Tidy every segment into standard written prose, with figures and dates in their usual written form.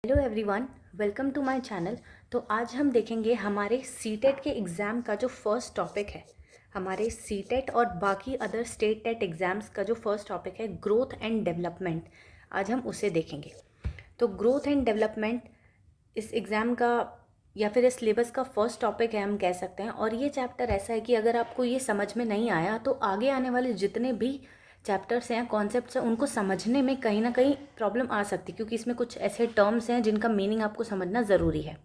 Hello everyone, welcome to my channel. तो आज हम देखेंगे हमारे सीटेट के एग्ज़ाम का जो फर्स्ट टॉपिक है, हमारे सीटेट और बाकी अदर स्टेट टेट एग्ज़ाम्स का जो फर्स्ट टॉपिक है, ग्रोथ एंड डेवलपमेंट। आज हम उसे देखेंगे। तो ग्रोथ एंड डेवलपमेंट इस एग्ज़ाम का या फिर इस सिलेबस का फर्स्ट टॉपिक है, हम कह सकते हैं। और ये चैप्टर ऐसा है कि अगर आपको ये समझ में नहीं आया तो आगे आने वाले जितने भी चैप्टर्स हैं, कॉन्सेप्ट्स हैं, उनको समझने में कहीं ना कहीं प्रॉब्लम आ सकती है, क्योंकि इसमें कुछ ऐसे टर्म्स हैं जिनका मीनिंग आपको समझना ज़रूरी है।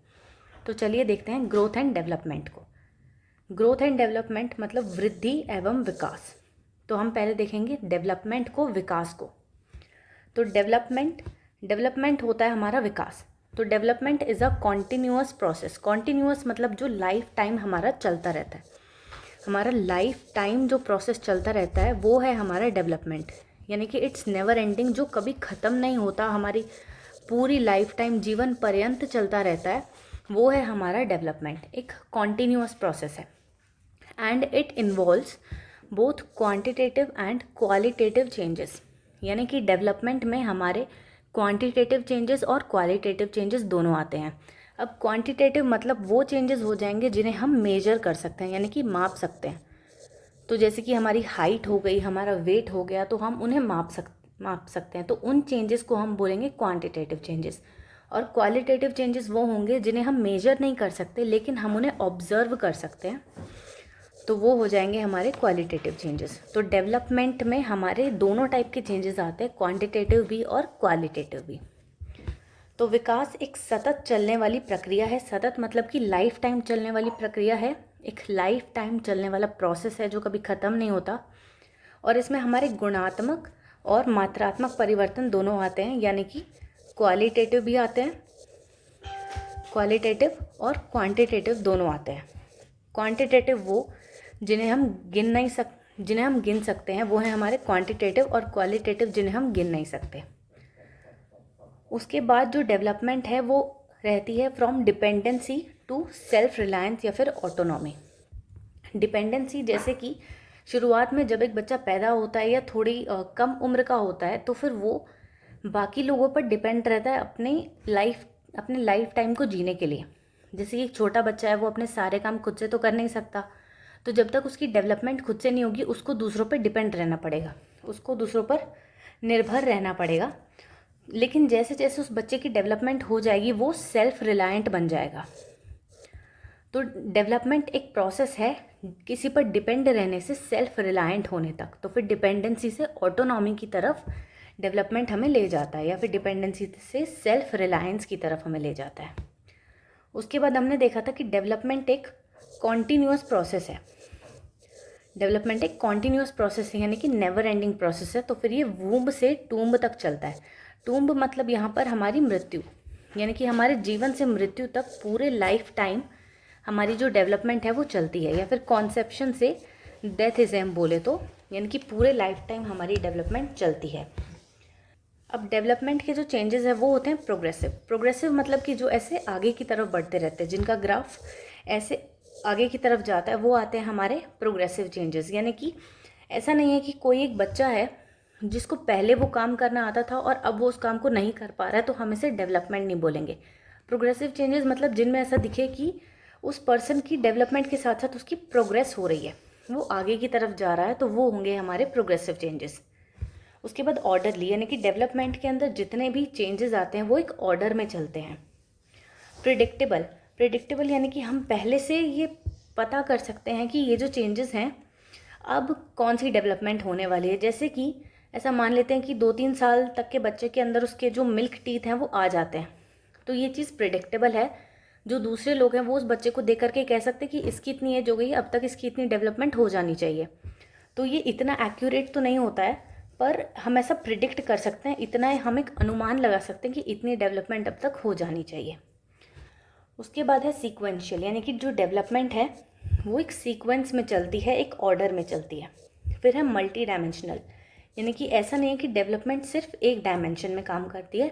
तो चलिए देखते हैं ग्रोथ एंड डेवलपमेंट को। ग्रोथ एंड डेवलपमेंट मतलब वृद्धि एवं विकास। तो हम पहले देखेंगे डेवलपमेंट को, विकास को। तो डेवलपमेंट होता है हमारा विकास। तो development is a continuous process. Continuous मतलब जो लाइफ टाइम हमारा चलता रहता है, हमारा लाइफ टाइम जो प्रोसेस चलता रहता है वो है हमारा डेवलपमेंट। यानी कि इट्स नेवर एंडिंग, जो कभी ख़त्म नहीं होता, हमारी पूरी लाइफ टाइम जीवन पर्यंत चलता रहता है, वो है हमारा डेवलपमेंट। एक कॉन्टिन्यूअस प्रोसेस है and it involves both quantitative and qualitative changes. यानी कि डेवलपमेंट में हमारे क्वांटिटेटिव चेंजेस और क्वालिटेटिव चेंजेस दोनों आते हैं। अब क्वांटिटेटिव मतलब वो चेंजेस हो जाएंगे जिन्हें हम मेजर कर सकते हैं, यानी कि माप सकते हैं। तो जैसे कि हमारी हाइट हो गई, हमारा वेट हो गया, तो हम उन्हें माप सकते हैं। तो उन चेंजेस को हम बोलेंगे क्वांटिटेटिव चेंजेस। और क्वालिटेटिव चेंजेस वो होंगे जिन्हें हम मेजर नहीं कर सकते, लेकिन हम उन्हें ऑब्जर्व कर सकते हैं, तो वो हो जाएंगे हमारे क्वालिटेटिव चेंजेस। तो डेवलपमेंट में हमारे दोनों टाइप के चेंजेस आते हैं, क्वांटिटेटिव भी और क्वालिटेटिव भी। तो विकास एक सतत चलने वाली प्रक्रिया है। सतत मतलब कि लाइफ टाइम चलने वाली प्रक्रिया है, एक लाइफ टाइम चलने वाला प्रोसेस है जो कभी ख़त्म नहीं होता। और इसमें हमारे गुणात्मक और मात्रात्मक परिवर्तन दोनों आते हैं, यानी कि क्वालिटेटिव भी आते हैं, क्वालिटेटिव और क्वांटिटेटिव दोनों आते हैं। क्वांटिटेटिव वो जिन्हें हम गिन सकते हैं, वो हैं हमारे क्वांटिटेटिव, और क्वालिटेटिव जिन्हें हम गिन नहीं सकते। उसके बाद जो डेवलपमेंट है वो रहती है from dependency to self reliance या फिर ऑटोनॉमी। डिपेंडेंसी जैसे कि शुरुआत में जब एक बच्चा पैदा होता है या थोड़ी कम उम्र का होता है, तो फिर वो बाकी लोगों पर डिपेंड रहता है अपने लाइफ टाइम को जीने के लिए। जैसे कि एक छोटा बच्चा है, वो अपने सारे काम खुद से तो कर नहीं सकता, तो जब तक उसकी डेवलपमेंट खुद से नहीं होगी, उसको दूसरों पर डिपेंड रहना पड़ेगा, उसको दूसरों पर निर्भर रहना पड़ेगा। लेकिन जैसे जैसे उस बच्चे की डेवलपमेंट हो जाएगी, वो सेल्फ रिलायंट बन जाएगा। तो डेवलपमेंट एक प्रोसेस है किसी पर डिपेंड रहने से सेल्फ रिलायंट होने तक। तो फिर डिपेंडेंसी से ऑटोनॉमी की तरफ डेवलपमेंट हमें ले जाता है, या फिर डिपेंडेंसी से सेल्फ रिलायंस की तरफ हमें ले जाता है। उसके बाद हमने देखा था कि डेवलपमेंट एक कॉन्टीन्यूअस प्रोसेस है। डेवलपमेंट एक कॉन्टीन्यूअस प्रोसेस है, यानी कि नेवर एंडिंग प्रोसेस है। तो फिर ये वूम्ब से टूम्ब तक चलता है। टूम्ब मतलब यहाँ पर हमारी मृत्यु, यानी कि हमारे जीवन से मृत्यु तक पूरे लाइफ टाइम हमारी जो डेवलपमेंट है वो चलती है। या फिर कॉन्सेप्शन से डेथ इसे हम बोले तो, यानी कि पूरे लाइफ टाइम हमारी डेवलपमेंट चलती है। अब डेवलपमेंट के जो चेंजेस है वो होते हैं प्रोग्रेसिव। प्रोग्रेसिव मतलब कि जो ऐसे आगे की तरफ बढ़ते रहते हैं, जिनका ग्राफ ऐसे आगे की तरफ जाता है, वो आते हैं हमारे प्रोग्रेसिव चेंजेस। यानी कि ऐसा नहीं है कि कोई एक बच्चा है जिसको पहले वो काम करना आता था और अब वो उस काम को नहीं कर पा रहा है, तो हम इसे डेवलपमेंट नहीं बोलेंगे। प्रोग्रेसिव चेंजेस मतलब जिनमें ऐसा दिखे कि उस पर्सन की डेवलपमेंट के साथ साथ उसकी प्रोग्रेस हो रही है, वो आगे की तरफ जा रहा है, तो वो होंगे हमारे प्रोग्रेसिव चेंजेस। उसके बाद ऑर्डरली, यानी कि डेवलपमेंट के अंदर जितने भी चेंजेस आते हैं वो एक ऑर्डर में चलते हैं। प्रिडिक्टेबल, प्रिडिक्टेबल यानी कि हम पहले से ये पता कर सकते हैं कि ये जो चेंजेस हैं अब कौन सी डेवलपमेंट होने वाली है। जैसे कि ऐसा मान लेते हैं कि 2-3 साल तक के बच्चे के अंदर उसके जो मिल्क टीथ हैं वो आ जाते हैं, तो ये चीज़ प्रिडिक्टेबल है। जो दूसरे लोग हैं वो उस बच्चे को देख करके कह सकते हैं कि इसकी इतनी एज हो गई है, अब तक इसकी इतनी डेवलपमेंट हो जानी चाहिए। तो ये इतना एक्यूरेट तो नहीं होता है, पर हम ऐसा प्रिडिक्ट कर सकते हैं, इतना हम एक अनुमान लगा सकते हैं कि इतनी डेवलपमेंट अब तक हो जानी चाहिए। उसके बाद है सीक्वेंशियल, यानी कि जो डेवलपमेंट है वो एक सीक्वेंस में चलती है, एक ऑर्डर में चलती है। फिर है मल्टी डायमेंशनल, यानी कि ऐसा नहीं है कि डेवलपमेंट सिर्फ एक डायमेंशन में काम करती है,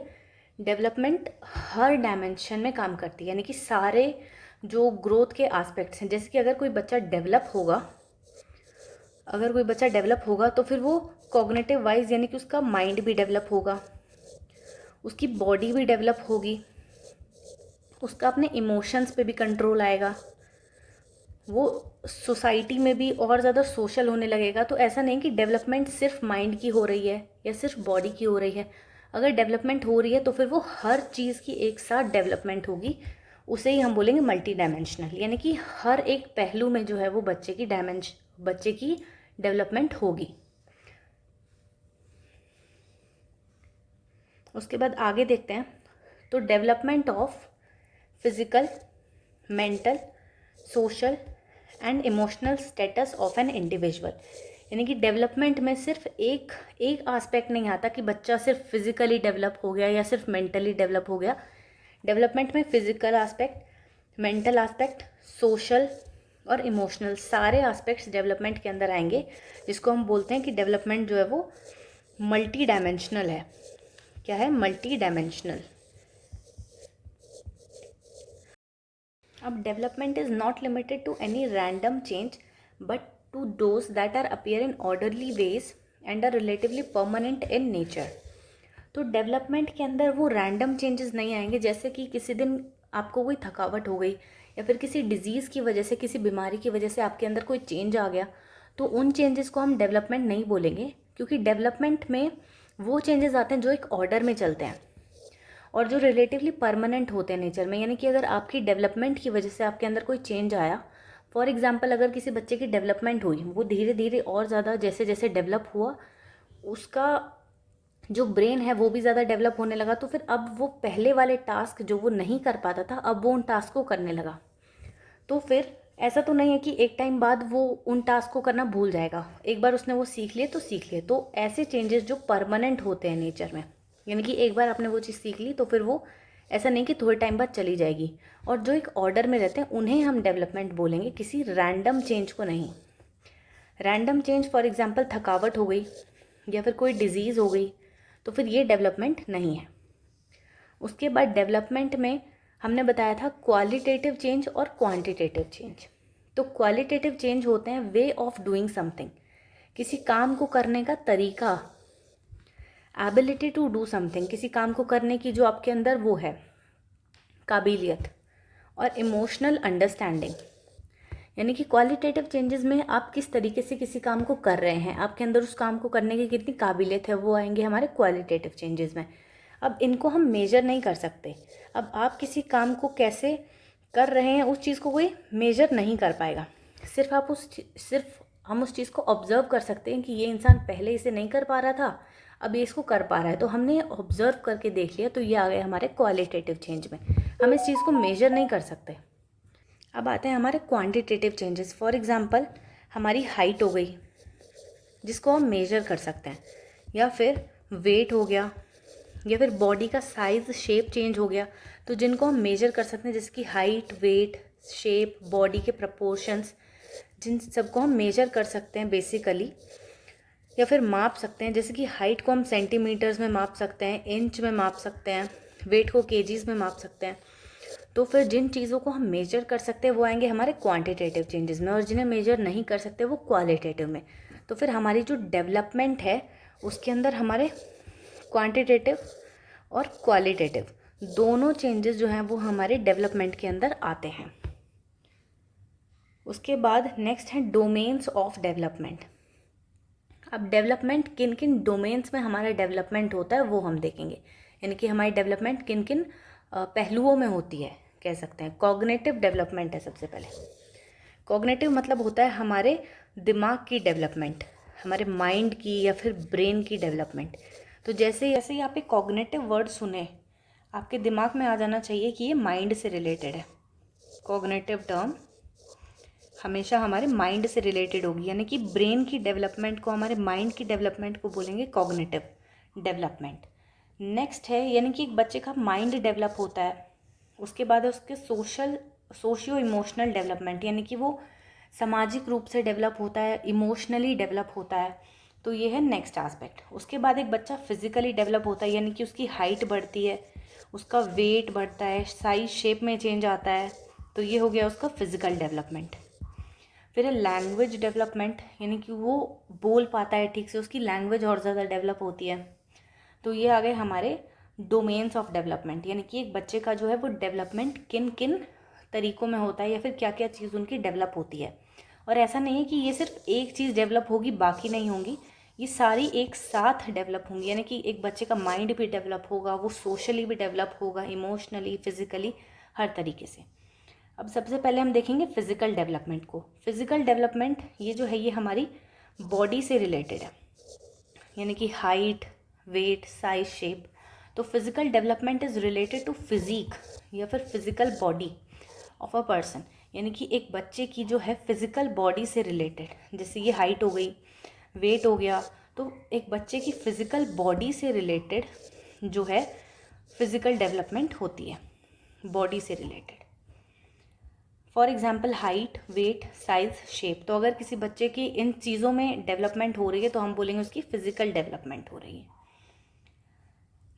डेवलपमेंट हर डायमेंशन में काम करती है। यानी कि सारे जो ग्रोथ के एस्पेक्ट्स हैं, जैसे कि अगर कोई बच्चा डेवलप होगा तो फिर वो कॉग्निटिव वाइज, यानी कि उसका माइंड भी डेवलप होगा, उसकी बॉडी भी डेवलप होगी, उसका अपने इमोशंस पे भी कंट्रोल आएगा, वो सोसाइटी में भी और ज़्यादा सोशल होने लगेगा। तो ऐसा नहीं कि डेवलपमेंट सिर्फ माइंड की हो रही है या सिर्फ बॉडी की हो रही है। अगर डेवलपमेंट हो रही है तो फिर वो हर चीज़ की एक साथ डेवलपमेंट होगी। उसे ही हम बोलेंगे मल्टी डायमेंशनल, यानी कि हर एक पहलू में जो है वो बच्चे की डेवलपमेंट होगी। उसके बाद आगे देखते हैं। तो development of physical, mental, social and emotional status of an individual, यानी कि डेवलपमेंट में सिर्फ एक एस्पेक्ट नहीं आता कि बच्चा सिर्फ फिजिकली डेवलप हो गया या सिर्फ मेंटली डेवलप हो गया। डेवलपमेंट में physical aspect, mental aspect, social और इमोशनल सारे एस्पेक्ट्स डेवलपमेंट के अंदर आएंगे, जिसको हम बोलते हैं कि डेवलपमेंट जो है वो मल्टी डायमेंशनल है। क्या है? Multi dimensional. अब development is not limited to any random change but to those that are appear in orderly ways and are relatively permanent in nature. तो डेवलपमेंट के अंदर वो रैंडम चेंजेस नहीं आएंगे, जैसे कि किसी दिन आपको कोई थकावट हो गई या फिर किसी डिजीज़ की वजह से, किसी बीमारी की वजह से आपके अंदर कोई चेंज आ गया, तो उन चेंजेस को हम डेवलपमेंट नहीं बोलेंगे, क्योंकि डेवलपमेंट में वो चेंजेस आते हैं जो एक ऑर्डर में चलते हैं और जो रिलेटिवली परमानेंट होते हैं नेचर में। यानी कि अगर आपकी डेवलपमेंट की वजह से आपके अंदर कोई चेंज आया, फॉर एग्जांपल अगर किसी बच्चे की डेवलपमेंट हुई, वो धीरे धीरे और ज़्यादा जैसे जैसे डेवलप हुआ, उसका जो ब्रेन है वो भी ज़्यादा डेवलप होने लगा, तो फिर अब वो पहले वाले टास्क जो वो नहीं कर पाता था, अब वो उन टास्क को करने लगा। तो फिर ऐसा तो नहीं है कि एक टाइम बाद वो उन टास्क को करना भूल जाएगा, एक बार उसने वो सीख लिए तो सीख लिए। तो ऐसे चेंजेस जो परमानेंट होते हैं नेचर में, यानी कि एक बार आपने वो चीज़ सीख ली तो फिर वो ऐसा नहीं कि थोड़े टाइम बाद चली जाएगी, और जो एक ऑर्डर में रहते हैं उन्हें हम डेवलपमेंट बोलेंगे, किसी रैंडम चेंज को नहीं। रैंडम चेंज फॉर एग्जांपल थकावट हो गई या फिर कोई डिजीज़ हो गई, तो फिर ये डेवलपमेंट नहीं है। उसके बाद डेवलपमेंट में हमने बताया था क्वालिटेटिव चेंज और क्वांटिटेटिव चेंज। तो क्वालिटेटिव चेंज होते हैं वे ऑफ डूइंग समथिंग, किसी काम को करने का तरीका, एबिलिटी टू डू समथिंग, किसी काम को करने की जो आपके अंदर वो है काबिलियत, और इमोशनल अंडरस्टैंडिंग। यानी कि क्वालिटेटिव चेंजेस में आप किस तरीके से किसी काम को कर रहे हैं, आपके अंदर उस काम को करने की कितनी काबिलियत है, वो आएंगे हमारे क्वालिटेटिव चेंजेस में। अब इनको हम मेजर नहीं कर सकते। अब आप किसी काम को कैसे कर रहे हैं उस चीज़ को कोई मेजर नहीं कर पाएगा, सिर्फ हम उस चीज़ को ऑब्जर्व कर सकते हैं कि ये इंसान पहले इसे नहीं कर पा रहा था, अब ये इसको कर पा रहा है, तो हमने ये ऑब्जर्व करके देख लिया, तो ये आ गए हमारे क्वालिटेटिव चेंज में। हम इस चीज़ को मेजर नहीं कर सकते। अब आते हैं हमारे क्वांटिटेटिव चेंजेस। फॉर एग्जांपल हमारी हाइट हो गई, जिसको हम मेजर कर सकते हैं, या फिर वेट हो गया, या फिर बॉडी का साइज़ शेप चेंज हो गया, तो जिनको हम मेजर कर सकते हैं, जैसे कि हाइट, वेट, शेप, बॉडी के प्रपोर्शंस, जिन सबको हम मेजर कर सकते हैं बेसिकली, या फिर माप सकते हैं। जैसे कि हाइट को हम सेंटीमीटर्स में माप सकते हैं, इंच में माप सकते हैं, वेट को केजीज में माप सकते हैं। तो फिर जिन चीज़ों को हम मेजर कर सकते हैं वो आएंगे हमारे क्वांटिटेटिव चेंजेस में, और जिन्हें मेजर नहीं कर सकते वो क्वालिटेटिव में। तो फिर हमारी जो डेवलपमेंट है उसके अंदर हमारे क्वांटिटेटिव और क्वालिटेटिव दोनों चेंजेस जो हैं वो हमारे डेवलपमेंट के अंदर आते हैं। उसके बाद नेक्स्ट है डोमेन्स ऑफ डेवलपमेंट। अब डेवलपमेंट किन किन डोमेन्स में हमारा डेवलपमेंट होता है वो हम देखेंगे, यानी कि हमारी डेवलपमेंट किन किन पहलुओं में होती है, कह सकते हैं। कॉग्निटिव डेवलपमेंट है सबसे पहले। कॉग्निटिव मतलब होता है हमारे दिमाग की डेवलपमेंट, हमारे माइंड की या फिर ब्रेन की डेवलपमेंट। तो जैसे जैसे ही आप एक कॉग्निटिव वर्ड सुने, आपके दिमाग में आ जाना चाहिए कि ये माइंड से रिलेटेड है। कॉग्निटिव टर्म हमेशा हमारे माइंड से रिलेटेड होगी, यानी कि ब्रेन की डेवलपमेंट को, हमारे माइंड की डेवलपमेंट को बोलेंगे कॉग्निटिव डेवलपमेंट। नेक्स्ट है, यानी कि एक बच्चे का माइंड डेवलप होता है, उसके बाद है उसके सोशियो इमोशनल डेवलपमेंट, यानी कि वो सामाजिक रूप से डेवलप होता है, इमोशनली डेवलप होता है। तो ये है नेक्स्ट एस्पेक्ट। उसके बाद एक बच्चा फिजिकली डेवलप होता है, यानी कि उसकी हाइट बढ़ती है, उसका वेट बढ़ता है, साइज शेप में चेंज आता है, तो ये हो गया उसका फिजिकल डेवलपमेंट। फिर है लैंग्वेज डेवलपमेंट, यानी कि वो बोल पाता है ठीक से, उसकी लैंग्वेज और ज़्यादा डेवलप होती है। तो ये आ गए हमारे डोमेन्स ऑफ डेवलपमेंट, यानी कि एक बच्चे का जो है वो डेवलपमेंट किन किन तरीक़ों में होता है या फिर क्या क्या चीज़ उनकी डेवलप होती है। और ऐसा नहीं है कि ये सिर्फ एक चीज़ डेवलप होगी बाकी नहीं होंगी, ये सारी एक साथ डेवलप होंगी। यानी कि एक बच्चे का माइंड भी डेवलप होगा, वो सोशली भी डेवलप होगा, इमोशनली, फिज़िकली, हर तरीके से। अब सबसे पहले हम देखेंगे फिज़िकल डेवलपमेंट को। फिज़िकल डेवलपमेंट ये जो है ये हमारी बॉडी से रिलेटेड है, यानी कि हाइट, वेट, साइज, शेप। तो physical development is related to physique या फिर physical body of a person, यानी कि एक बच्चे की जो है फिज़िकल बॉडी से रिलेटेड, जैसे ये हाइट हो गई, वेट हो गया, तो एक बच्चे की फ़िज़िकल बॉडी से रिलेटेड जो है फिज़िकल डेवलपमेंट होती है, बॉडी से related. For example height, weight, size, shape. तो अगर किसी बच्चे की इन चीज़ों में डेवलपमेंट हो रही है तो हम बोलेंगे उसकी फ़िज़िकल डेवलपमेंट हो रही है।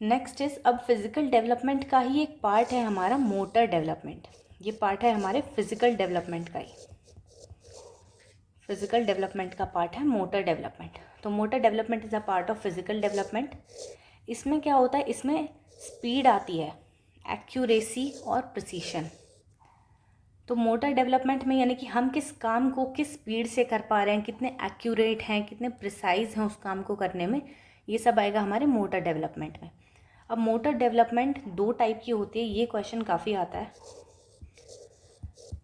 नेक्स्ट इज़, अब फिज़िकल डेवलपमेंट का ही एक पार्ट है हमारा मोटर डेवलपमेंट। ये पार्ट है हमारे फिज़िकल डेवलपमेंट का ही। फिज़िकल डेवलपमेंट का पार्ट है मोटर डेवलपमेंट। तो motor development is a part of physical development. इसमें क्या होता है, इसमें स्पीड आती है, एक्यूरेसी और प्रिसीशन। तो मोटर डेवलपमेंट में यानी कि हम किस काम को किस स्पीड से कर पा रहे हैं, कितने एक्यूरेट हैं, कितने प्रिसाइज हैं उस काम को करने में, ये सब आएगा हमारे मोटर डेवलपमेंट में। अब मोटर डेवलपमेंट 2 टाइप की होती है, ये क्वेश्चन काफ़ी आता है।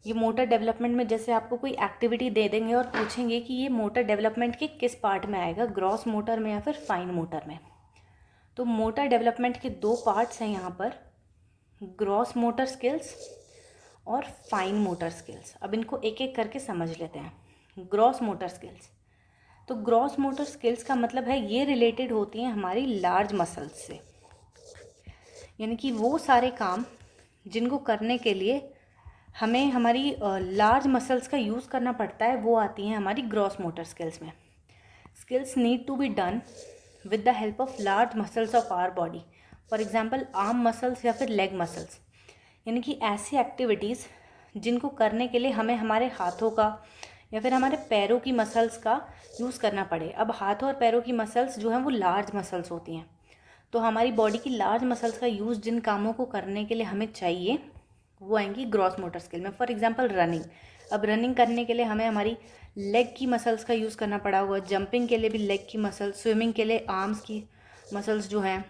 ये मोटर डेवलपमेंट में जैसे आपको कोई एक्टिविटी दे देंगे और पूछेंगे कि ये मोटर डेवलपमेंट के किस पार्ट में आएगा, ग्रॉस मोटर में या फिर फाइन मोटर में। तो मोटर डेवलपमेंट के 2 पार्ट्स हैं यहाँ पर, ग्रॉस मोटर स्किल्स और फाइन मोटर स्किल्स। अब इनको एक एक करके समझ लेते हैं। ग्रॉस मोटर स्किल्स, तो ग्रॉस मोटर स्किल्स का मतलब है ये रिलेटेड होती हैं हमारी लार्ज मसल्स से, यानी कि वो सारे काम जिनको करने के लिए हमें हमारी लार्ज मसल्स का यूज़ करना पड़ता है, वो आती हैं हमारी ग्रॉस मोटर स्किल्स में। Skills need to be done with the help of large muscles of our body, for example arm muscles या फिर लेग मसल्स, यानी कि ऐसी एक्टिविटीज़ जिनको करने के लिए हमें हमारे हाथों का या फिर हमारे पैरों की मसल्स का यूज़ करना पड़े। अब हाथों और पैरों की मसल्स जो हैं वो लार्ज मसल्स होती हैं, तो हमारी बॉडी की लार्ज मसल्स का यूज़ जिन कामों को करने के लिए हमें चाहिए वो आएंगी ग्रॉस मोटर स्किल में। फॉर एग्जांपल रनिंग, अब रनिंग करने के लिए हमें हमारी लेग की मसल्स का यूज़ करना पड़ा होगा, जंपिंग के लिए भी लेग की मसल, स्विमिंग के लिए आर्म्स की मसल्स जो हैं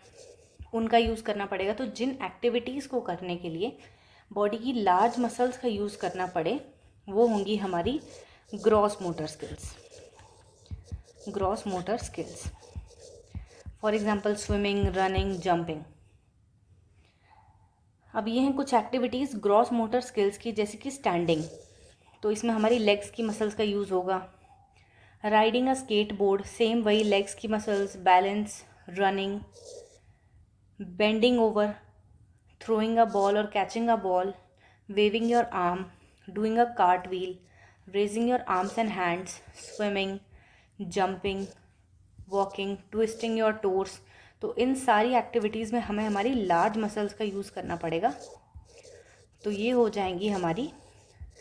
उनका यूज़ करना पड़ेगा। तो जिन एक्टिविटीज़ को करने के लिए बॉडी की लार्ज मसल्स का यूज़ करना पड़े वो होंगी हमारी gross motor skills. Gross motor skills for example swimming, running, jumping. अब ये हैं कुछ एक्टिविटीज़ ग्रॉस मोटर स्किल्स की, जैसे कि स्टैंडिंग, तो इसमें हमारी लेग्स की मसल्स का यूज़ होगा। Riding a skateboard, same वही लेग्स की muscles, balance, running, bending over, throwing a ball or catching a ball, waving your arm, doing a cartwheel, raising your arms and hands, swimming, jumping, walking, twisting your toes। तो इन सारी activities में हमें हमारी large muscles का use करना पड़ेगा। तो ये हो जाएंगी हमारी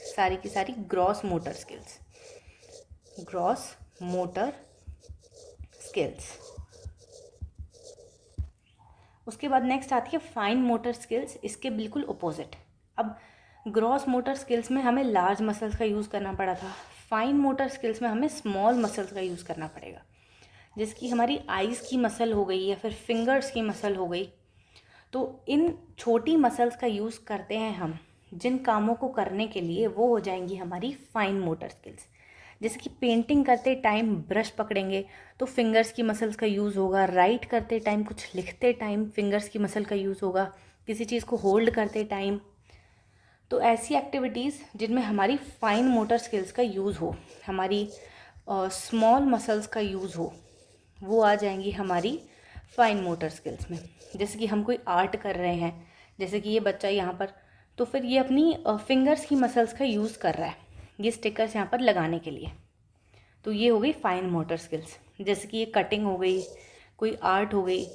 सारी की सारी gross motor skills. Gross motor skills. उसके बाद नेक्स्ट आती है फाइन मोटर स्किल्स, इसके बिल्कुल अपोजिट। अब ग्रॉस मोटर स्किल्स में हमें लार्ज मसल्स का यूज़ करना पड़ा था, फाइन मोटर स्किल्स में हमें स्मॉल मसल्स का यूज़ करना पड़ेगा, जैसे कि हमारी आइज़ की मसल हो गई या फिर फिंगर्स की मसल हो गई। तो इन छोटी मसल्स का यूज़ करते हैं हम जिन कामों को करने के लिए, वो हो जाएंगी हमारी फाइन मोटर स्किल्स। जैसे कि पेंटिंग करते टाइम ब्रश पकड़ेंगे तो फिंगर्स की मसल्स का यूज़ होगा, राइट करते टाइम, कुछ लिखते टाइम फिंगर्स की मसल का यूज़ होगा, किसी चीज़ को होल्ड करते टाइम। तो ऐसी एक्टिविटीज़ जिनमें हमारी फाइन मोटर स्किल्स का यूज़ हो, हमारी स्मॉल मसल्स का यूज़ हो, वो आ जाएंगी हमारी फाइन मोटर स्किल्स में। जैसे कि हम कोई आर्ट कर रहे हैं, जैसे कि ये बच्चा यहाँ पर, तो फिर ये अपनी फिंगर्स की मसल्स का यूज़ कर रहा है ये स्टिकर्स यहाँ पर लगाने के लिए, तो ये हो गई फाइन मोटर स्किल्स। जैसे कि ये कटिंग हो गई, कोई आर्ट हो गई,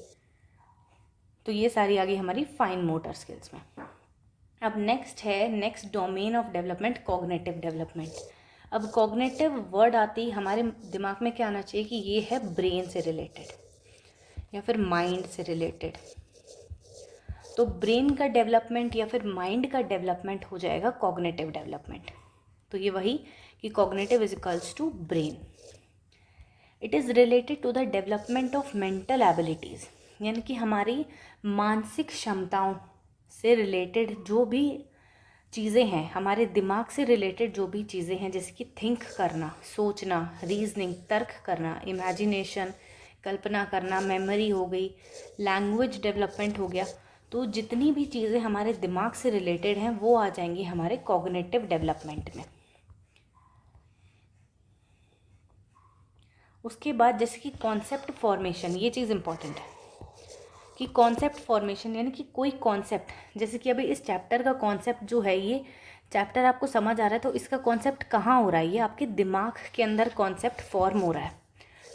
तो ये सारी आ गई हमारी फाइन मोटर स्किल्स में। अब next domain of development, cognitive development. अब कॉग्निटिव वर्ड आती हमारे दिमाग में क्या आना चाहिए कि ये है ब्रेन से रिलेटेड या फिर माइंड से रिलेटेड। तो ब्रेन का डेवलपमेंट या फिर माइंड का डेवलपमेंट हो जाएगा कॉग्निटिव डेवलपमेंट। तो ये वही कि cognitive is equals to brain. It is related to the development of mental abilities, यानी कि हमारी मानसिक क्षमताओं से रिलेटेड जो भी चीज़ें हैं, हमारे दिमाग से रिलेटेड जो भी चीज़ें हैं, जैसे कि थिंक करना, सोचना, रीजनिंग, तर्क करना, इमेजिनेशन, कल्पना करना, मेमोरी हो गई, लैंग्वेज डेवलपमेंट हो गया। तो जितनी भी चीज़ें हमारे दिमाग से रिलेटेड हैं वो आ जाएंगी हमारे कॉग्निटिव डेवलपमेंट में। उसके बाद जैसे कि कॉन्सेप्ट फॉर्मेशन, ये चीज़ इम्पॉर्टेंट है कि कॉन्सेप्ट फॉर्मेशन यानी कि कोई कॉन्सेप्ट, जैसे कि अभी इस चैप्टर का कॉन्सेप्ट जो है, ये चैप्टर आपको समझ आ रहा है तो इसका कॉन्सेप्ट कहाँ हो रहा है, ये आपके दिमाग के अंदर कॉन्सेप्ट फॉर्म हो रहा है।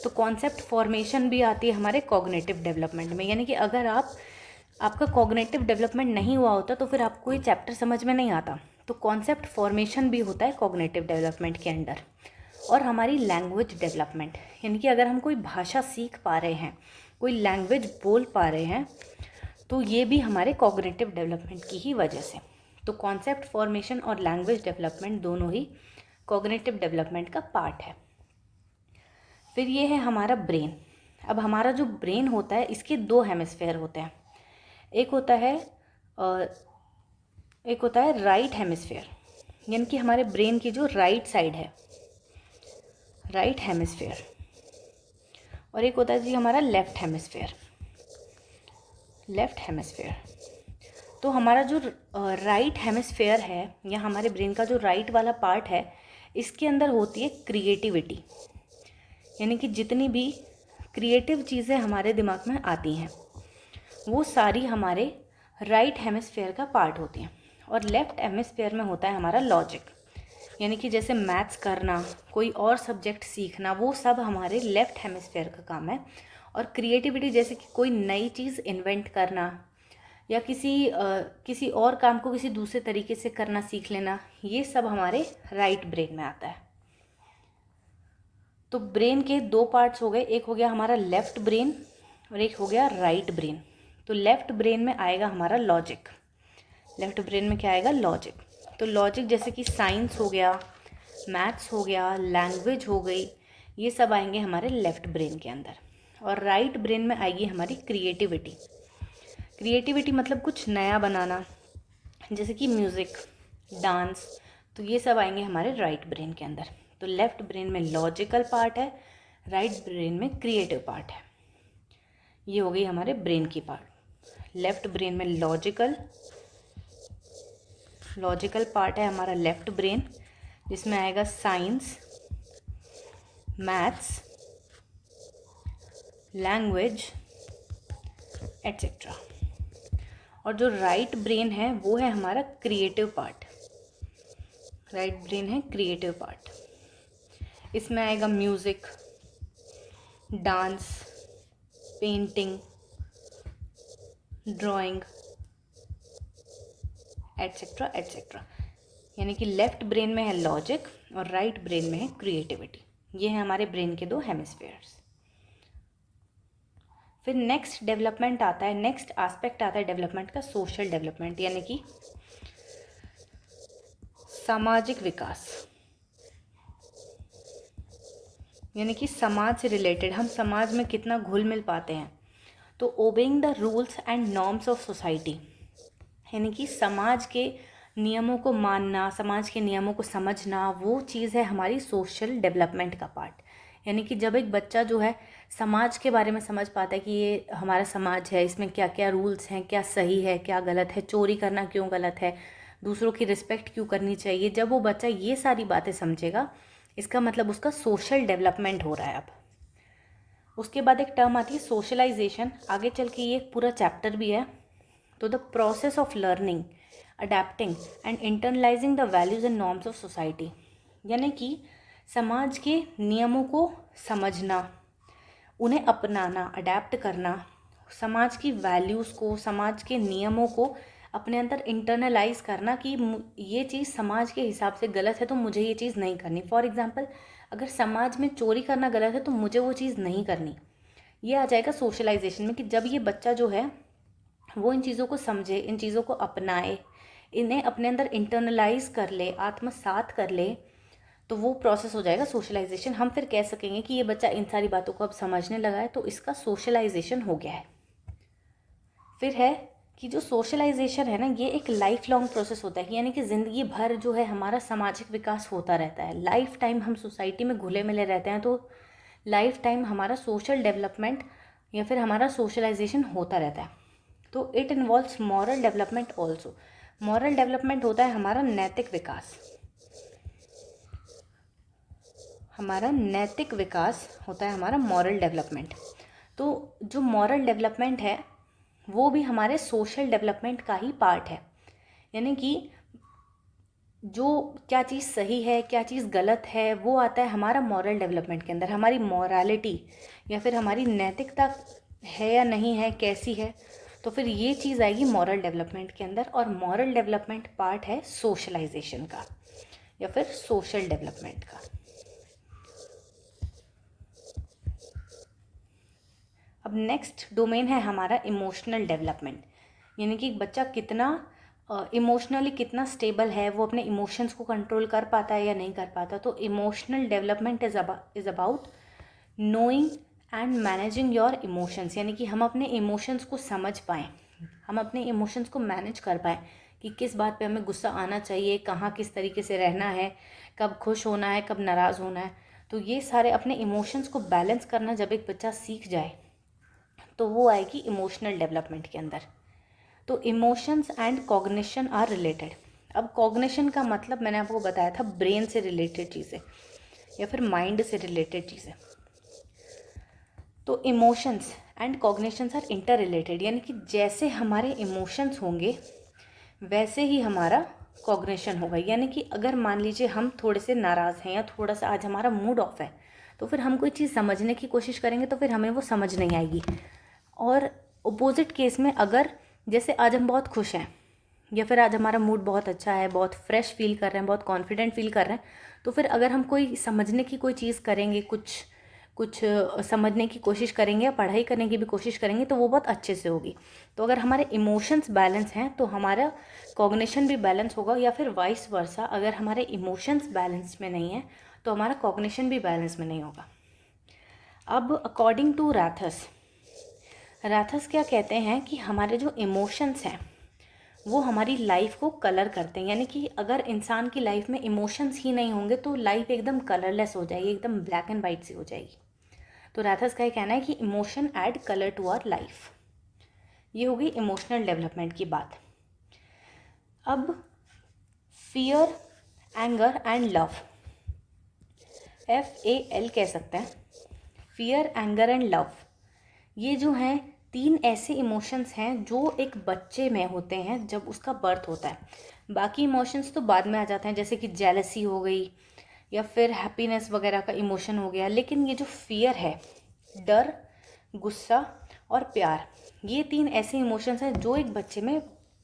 तो कॉन्सेप्ट फॉर्मेशन भी आती है हमारे कॉग्निटिव डेवलपमेंट में, यानी कि अगर आपका कॉग्निटिव डेवलपमेंट नहीं हुआ होता तो फिर आपको ये चैप्टर समझ में नहीं आता। तो कॉन्सेप्ट फॉर्मेशन भी होता है कॉग्निटिव डेवलपमेंट के अंडर। और हमारी लैंग्वेज डेवलपमेंट, यानी कि अगर हम कोई भाषा सीख पा रहे हैं, कोई लैंग्वेज बोल पा रहे हैं, तो ये भी हमारे कॉग्निटिव डेवलपमेंट की ही वजह से। तो कॉन्सेप्ट फॉर्मेशन और लैंग्वेज डेवलपमेंट दोनों ही कॉग्निटिव डेवलपमेंट का पार्ट है। फिर ये है हमारा ब्रेन। अब हमारा जो ब्रेन होता है इसके दो हेमिस्फेयर होते हैं। एक होता है राइट हेमिस्फेयर, यानी कि हमारे ब्रेन की जो राइट साइड है, राइट हेमिस्फेयर, और एक होता है जी हमारा लेफ्ट हेमिस्फेयर, लेफ्ट हेमिस्फेयर। तो हमारा जो राइट हेमिस्फेयर है या हमारे ब्रेन का जो राइट वाला पार्ट है, इसके अंदर होती है क्रिएटिविटी, यानी कि जितनी भी क्रिएटिव चीज़ें हमारे दिमाग में आती हैं वो सारी हमारे राइट हेमिस्फेयर का पार्ट होती हैं। और लेफ्ट हेमिस्फेयर में होता है हमारा लॉजिक, यानी कि जैसे मैथ्स करना, कोई और सब्जेक्ट सीखना, वो सब हमारे लेफ्ट हेमिस्फेयर का काम है। और क्रिएटिविटी जैसे कि कोई नई चीज़ इन्वेंट करना या किसी और काम को किसी दूसरे तरीके से करना सीख लेना, ये सब हमारे राइट ब्रेन में आता है। तो ब्रेन के दो पार्ट्स हो गए, एक हो गया हमारा लेफ्ट ब्रेन और एक हो गया राइट ब्रेन। तो लेफ्ट ब्रेन में आएगा हमारा लॉजिक, लेफ्ट ब्रेन में क्या आएगा, लॉजिक। तो लॉजिक जैसे कि साइंस हो गया, मैथ्स हो गया, लैंग्वेज हो गई, ये सब आएंगे हमारे लेफ्ट ब्रेन के अंदर। और राइट ब्रेन में आएगी हमारी क्रिएटिविटी। क्रिएटिविटी मतलब कुछ नया बनाना, जैसे कि म्यूज़िक, डांस, तो ये सब आएंगे हमारे राइट ब्रेन के अंदर। तो लेफ्ट ब्रेन में लॉजिकल पार्ट है, राइट ब्रेन में क्रिएटिव पार्ट है। ये हो गई हमारे ब्रेन की पार्ट। लेफ्ट ब्रेन में लॉजिकल पार्ट है हमारा लेफ्ट ब्रेन, जिसमें आएगा साइंस, मैथ्स, लैंग्वेज एट्सेट्रा। और जो राइट ब्रेन है वो है हमारा क्रिएटिव पार्ट, राइट ब्रेन है क्रिएटिव पार्ट। इसमें आएगा music, dance, painting, drawing etcetera etcetera. यानी कि लेफ्ट ब्रेन में है लॉजिक और राइट ब्रेन में है क्रिएटिविटी। ये है हमारे ब्रेन के दो हेमिस्फेयर्स। फिर नेक्स्ट डेवलपमेंट आता है, नेक्स्ट एस्पेक्ट आता है डेवलपमेंट का, सोशल डेवलपमेंट, यानी कि सामाजिक विकास, यानी कि समाज से रिलेटेड, हम समाज में कितना घुल मिल पाते हैं। तो obeying the rules and norms of society, यानी कि समाज के नियमों को मानना, समाज के नियमों को समझना, वो चीज़ है हमारी सोशल डेवलपमेंट का पार्ट। यानी कि जब एक बच्चा जो है समाज के बारे में समझ पाता है कि ये हमारा समाज है, इसमें क्या क्या रूल्स हैं, क्या सही है क्या गलत है, चोरी करना क्यों गलत है, दूसरों की रिस्पेक्ट क्यों करनी चाहिए, जब वो बच्चा ये सारी बातें समझेगा, इसका मतलब उसका सोशल डेवलपमेंट हो रहा है। अब उसके बाद एक टर्म आती है सोशलाइजेशन, आगे चल के ये एक पूरा चैप्टर भी है। तो the process of learning, adapting and internalising the values and norms of society, यानी कि समाज के नियमों को समझना, उन्हें अपनाना, अडेप्ट करना, समाज की वैल्यूज़ को, समाज के नियमों को अपने अंदर इंटरनलाइज करना कि ये चीज़ समाज के हिसाब से गलत है तो मुझे ये चीज़ नहीं करनी। फॉर एग्जांपल, अगर समाज में चोरी करना गलत है तो मुझे वो चीज़ नहीं करनी। ये आ जाएगा सोशलाइजेशन में कि जब ये बच्चा जो है वो इन चीज़ों को समझे, इन चीज़ों को अपनाए, इन्हें अपने अंदर इंटरनलाइज कर ले, आत्मसात कर ले, तो वो प्रोसेस हो जाएगा सोशलाइजेशन। हम फिर कह सकेंगे कि ये बच्चा इन सारी बातों को अब समझने लगा है, तो इसका सोशलाइजेशन हो गया है। फिर है कि जो सोशलाइजेशन है ना, ये एक लाइफ लॉन्ग प्रोसेस होता है, यानी कि ज़िंदगी भर जो है हमारा सामाजिक विकास होता रहता है। लाइफ टाइम हम सोसाइटी में घुले मिले रहते हैं, तो लाइफ टाइम हमारा सोशल डेवलपमेंट या फिर हमारा सोशलाइजेशन होता रहता है। तो it involves moral development also. Moral development होता है हमारा नैतिक विकास, हमारा नैतिक विकास होता है हमारा मॉरल डेवलपमेंट। तो जो मॉरल डेवलपमेंट है वो भी हमारे सोशल डेवलपमेंट का ही पार्ट है, यानी कि जो क्या चीज़ सही है, क्या चीज़ गलत है, वो आता है हमारा मॉरल डेवलपमेंट के अंदर। हमारी मॉरालिटी या फिर हमारी नैतिकता है या नहीं है, कैसी है, तो फिर ये चीज़ आएगी मॉरल डेवलपमेंट के अंदर। और मॉरल डेवलपमेंट पार्ट है सोशलाइजेशन का या फिर सोशल डेवलपमेंट का। अब नेक्स्ट डोमेन है हमारा इमोशनल डेवलपमेंट, यानी कि बच्चा कितना इमोशनली कितना स्टेबल है, वो अपने इमोशंस को कंट्रोल कर पाता है या नहीं कर पाता। तो emotional development is about knowing and managing your emotions, यानी कि हम अपने इमोशंस को समझ पाएँ, हम अपने इमोशंस को मैनेज कर पाएँ कि किस बात पे हमें गुस्सा आना चाहिए, कहाँ किस तरीके से रहना है, कब खुश होना है, कब नाराज़ होना है। तो ये सारे अपने इमोशंस को बैलेंस करना जब एक बच्चा सीख जाए तो वो आएगी इमोशनल डेवलपमेंट के अंदर। तो emotions and cognition are related. अब कॉग्निशन का मतलब मैंने आपको बताया था ब्रेन से रिलेटेड चीज़ें या फिर माइंड से रिलेटेड चीज़ें। तो emotions and cognitions are interrelated, यानी कि जैसे हमारे इमोशंस होंगे वैसे ही हमारा कॉग्निशन होगा। यानी कि अगर मान लीजिए हम थोड़े से नाराज़ हैं या थोड़ा सा आज हमारा मूड ऑफ है, तो फिर हम कोई चीज़ समझने की कोशिश करेंगे तो फिर हमें वो समझ नहीं आएगी। और अपोजिट केस में अगर जैसे आज हम बहुत खुश हैं या फिर आज हमारा मूड बहुत अच्छा है, बहुत फ्रेश फील कर रहे हैं, बहुत कॉन्फिडेंट फील कर रहे हैं, तो फिर अगर हम कोई समझने की कोई चीज़ करेंगे, कुछ समझने की कोशिश करेंगे या पढ़ाई करने की भी कोशिश करेंगे तो वो बहुत अच्छे से होगी। तो अगर हमारे इमोशंस बैलेंस हैं तो हमारा कॉग्निशन भी बैलेंस होगा, या फिर वाइस वर्सा अगर हमारे इमोशंस बैलेंस में नहीं है तो हमारा कॉग्निशन भी बैलेंस में नहीं होगा। अब अकॉर्डिंग टू राथस क्या कहते हैं कि हमारे जो इमोशंस हैं वो हमारी लाइफ को कलर करते हैं, यानी कि अगर इंसान की लाइफ में इमोशंस ही नहीं होंगे तो लाइफ एकदम कलरलेस हो जाएगी, एकदम ब्लैक एंड वाइट सी हो जाएगी। तो राथस का कहना है कि emotion add colour to our life. ये होगी इमोशनल डेवलपमेंट की बात। अब fear, anger and love, FAL कह सकते हैं। फियर, एंगर एंड लव, ये जो हैं 3 ऐसे इमोशंस हैं जो एक बच्चे में होते हैं जब उसका बर्थ होता है। बाकी इमोशंस तो बाद में आ जाते हैं, जैसे कि जेलसी हो गई या फिर हैप्पीनेस वगैरह का इमोशन हो गया। लेकिन ये जो फियर है, डर, गुस्सा और प्यार, ये 3 ऐसे इमोशंस हैं जो एक बच्चे में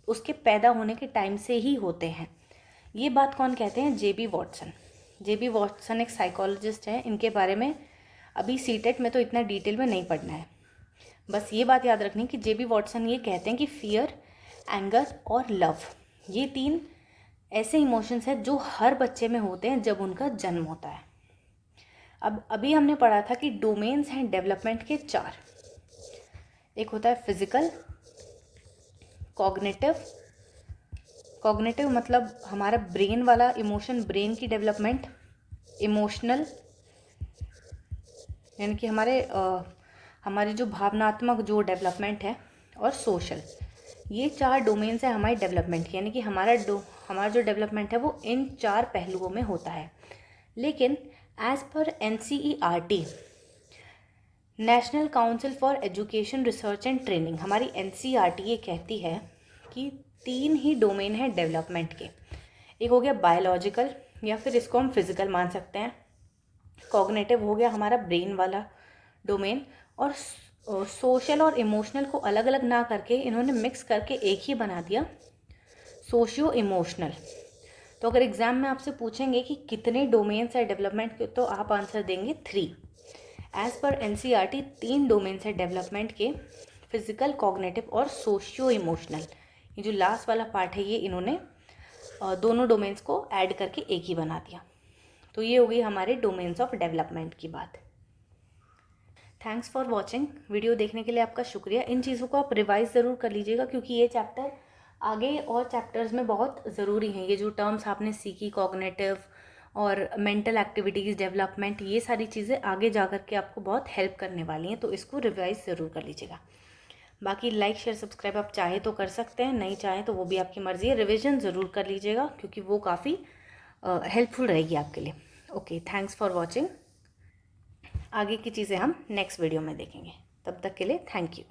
उसके पैदा होने के टाइम से ही होते हैं। ये बात कौन कहते हैं? JB वॉटसन एक साइकोलॉजिस्ट हैं। इनके बारे में अभी सीटेट में तो इतना डिटेल में नहीं पढ़ना है, बस ये बात याद रखनी कि JB वॉटसन ये कहते हैं कि फियर, एंगर और लव, ये 3 ऐसे इमोशंस हैं जो हर बच्चे में होते हैं जब उनका जन्म होता है। अब अभी हमने पढ़ा था कि डोमेन्स हैं डेवलपमेंट के 4। एक होता है फिजिकल, कॉग्निटिव मतलब हमारा ब्रेन वाला इमोशन, ब्रेन की डेवलपमेंट, इमोशनल यानी कि हमारे जो भावनात्मक जो डेवलपमेंट है, और सोशल। ये 4 डोमेन्स हैं हमारी डेवलपमेंट, यानी कि हमारा जो डेवलपमेंट है वो इन 4 पहलुओं में होता है। लेकिन एज पर NCERT, national council for education research and training, हमारी NCERT ये कहती है कि 3 ही डोमेन है डेवलपमेंट के। एक हो गया बायोलॉजिकल, या फिर इसको हम फिजिकल मान सकते हैं। कॉग्निटिव हो गया हमारा ब्रेन वाला डोमेन, और सोशल और इमोशनल को अलग अलग ना करके इन्होंने मिक्स करके एक ही बना दिया, सोशियो इमोशनल। तो अगर एग्ज़ाम में आपसे पूछेंगे कि कितने डोमेन्स है डेवलपमेंट के, तो आप आंसर देंगे 3। एज पर NCERT 3 डोमेन्स है डेवलपमेंट के, फिजिकल, कॉग्निटिव और सोशियो इमोशनल। ये जो लास्ट वाला पार्ट है ये इन्होंने दोनों डोमेन्स को ऐड करके एक ही बना दिया। तो ये हो गई हमारे डोमेन्स ऑफ डेवलपमेंट की बात। Thanks for watching. वीडियो देखने के लिए आपका शुक्रिया। इन चीज़ों को आप रिवाइज ज़रूर कर लीजिएगा क्योंकि ये चैप्टर आगे और चैप्टर्स में बहुत ज़रूरी हैं। ये जो टर्म्स आपने सीखी, कॉग्निटिव और मेंटल एक्टिविटीज़ डेवलपमेंट, ये सारी चीज़ें आगे जा कर के आपको बहुत हेल्प करने वाली हैं, तो इसको रिवाइज ज़रूर कर लीजिएगा। बाकी लाइक शेयर सब्सक्राइब आप चाहे तो कर सकते हैं, नहीं चाहे तो वो भी आपकी मर्ज़ी है। रिविज़न ज़रूर कर लीजिएगा क्योंकि वो काफ़ी हेल्पफुल रहेगी आपके लिए। Okay, thanks for watching. आगे की चीज़ें हम नेक्स्ट वीडियो में देखेंगे। तब तक के लिए थैंक यू।